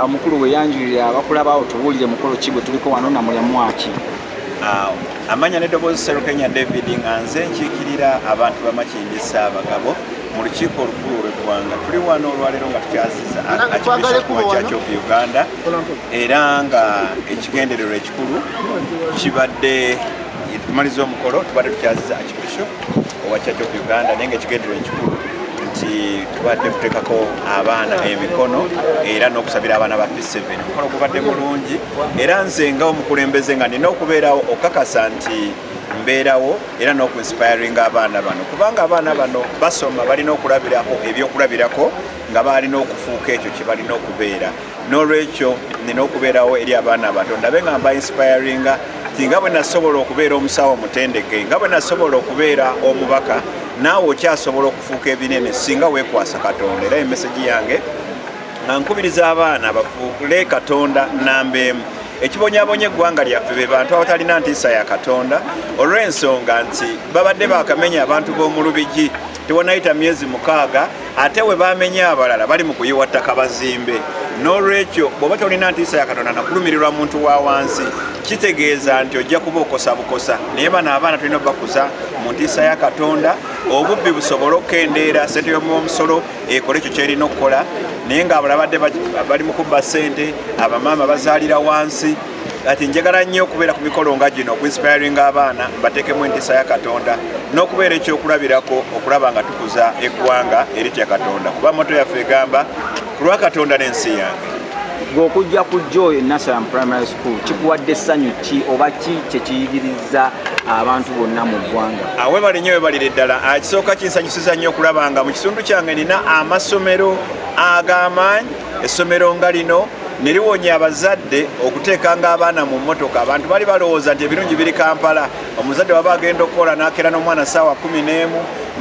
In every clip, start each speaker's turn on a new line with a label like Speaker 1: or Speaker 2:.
Speaker 1: Mukulu we yanjulira abakulaba otubuulire mukolo kibwe tuliko wano na mulemu aki.
Speaker 2: Amanya nedoboozi Sserukenya David nga nze nkiikirira abantu ba Makindye Ssabagabo mu lukiiko olukulu lw'eggwanga. Tuli wano olwaleero nga tukyaziza Archbishop wa Church of Uganda era nga ekigendererwa ekikulu kibadde tumaliza omukolo tubadde tukyaziza Archbishop wa Church of Uganda naye nga ekigendererwa ekikulu nti tubadde kuteekako abaana emikono era n'okusabira abaana ba P7. Omukolo gubadde mulungi era nze nga omukulembeze nga nina okubeerawo okakasa nti mbeerawo era n'okuinspiringa abaana bano kubanga abaana bano basoma balina okulabirako ebyokulabirako nga balina okufuuka ekyo kye balina okubeera. N'olwekyo nina okubeerawo eri abaana bato ndabe nga mba-inspiringa nti nga bwe nasobola okubeera omusawo omutendeke, nga bwe nasobola okubeera omubaka, naawe okyasobola okufuuka ebinene singa weekwasa Katonda. Era emesegi yange nga nkubiriza abaana bafuukule Katonda namba emu. Ekibonyabonya eggwanga lyaffe be bantu abatalina ntiisa ya Katonda olw'ensonga nti babadde bakamenya abantu b'omu Lubigi tewonayita myezi 6 ate we bamenya abalala bali mu kuyiwa ttaka bazimbe. N'olwekyo bw'oba tolina ntiisa ya Katonda nakulumirirwa muntu wa wansi kitegeeza nti ojja kuba okosa bukosa. Naye bano abaana tulina obakuza mu ntiisa ya Katonda, obubbi busobole okukendeera, ssente y'omusolo ekole ekyo kyerina okukola. Naye nga abalala badde bali mu kubba ssente, abamaama bazaalira wansi. Ati njagala nnyo okubeera ku mikolo nga gino okuinspiringa abaana mbateekemu entiisa ya Katonda n'okubeera ekyokulabirako okulaba nga tukuza eggwanga eritya Katonda kuba moto yaffe egamba ku lwa Katonda n'ensi yange.
Speaker 1: Ng'okujja ku Joy Nursery Primary School kikuwadde essanyu ki oba ki kye kiyigiriza abantu bonna mu ggwanga?
Speaker 2: Webale nnyo webalire ddala. Kisooka kinsanyusiza nnyo okulaba nga mu kitundu kyange nina amasomero ag'amaanyi. Essomero nga lino ne liwonya abazadde okuteekanga abaana mu mmotoka. Abantu bali balowooza nti ebirungi biri Kampala. Omuzadde waba agenda okukola n'akeera n'omwana ssaawa 11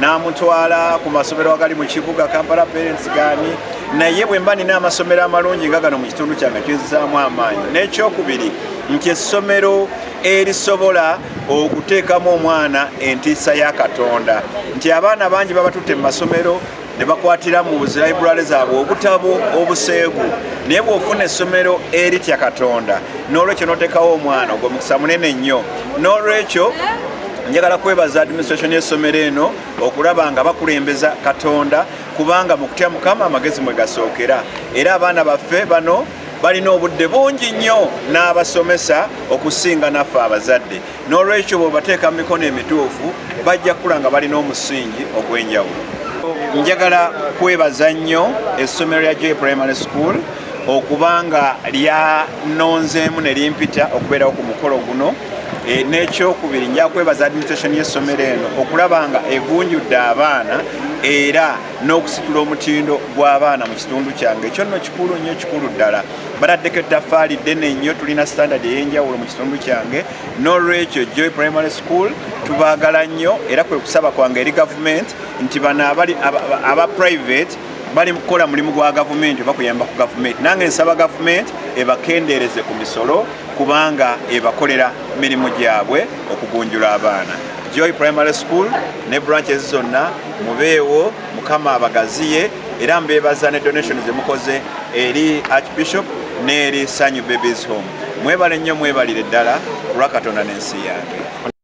Speaker 2: n'amutwala ku masomero agali mu kibuga Kampala Parents Gani. Naye bwe mba nina amasomero amalungi nga gano mu kitundu kyange kizizaamu amaanyi. N'ekyokubiri nti essomero erisobola okuteekamu omwana entiisa ya Katonda. Nti abaana bangi baba tutte mu masomero ne bakwatira mu library zaabwe obutabo obuseegu. Naye bw'ofuna essomero eritya Katonda n'olwekyo n'oteekawo omwana ogwo mukisa munene nnyo. N'olwekyo njagala kwebaza administration y'essomero eno okulaba nga bakulembeza Katonda kubanga mu kutya Mukama amagezi mwe gasookera. Era abaana baffe bano balina obudde bungi nnyo n'abasomesa okusinga naffe abazadde. N'olwekyo bw'obateeka mu mikono emituufu bajja kukula nga balina omusingi ogw'enjawulo. Njagala kwebaza nnyo essomero lya Joy Primary School okubanga lyanonzeemu ne limpita okubeerawo ku mukolo guno. N'ekyokubiri njagala kwebaza administration y'essomero eno okulaba nga egunjudde abaana era n'okusitula omutindo gw'abaana mu kitundu kyange. Ekyo nno kikulu nnyo, kikulu ddala. Bataddeko ettaffaali ddene nnyo, tulina standard ey'enjawulo mu kitundu kyange. N'olwekyo Joy Primary School tubaagala nnyo era kwe kusaba kwange eri gavumenti nti bano aba private bali mukola mulimu gwa gavumenti oba kuyamba ku gavumenti. Nange nsaba gavumenti ebakendeereze ku misolo kubanga ebakolera mirimu gyabwe okugunjula abaana. Joy Primary School ne branches zonna mubeewo, Mukama abagaziye era mbeebaza ne donation ze mukoze eri Archbishop n'eri Sanyu Babies Home. Mwebale nnyo, mwebalire ddala ku lwa Katonda n'ensi yange.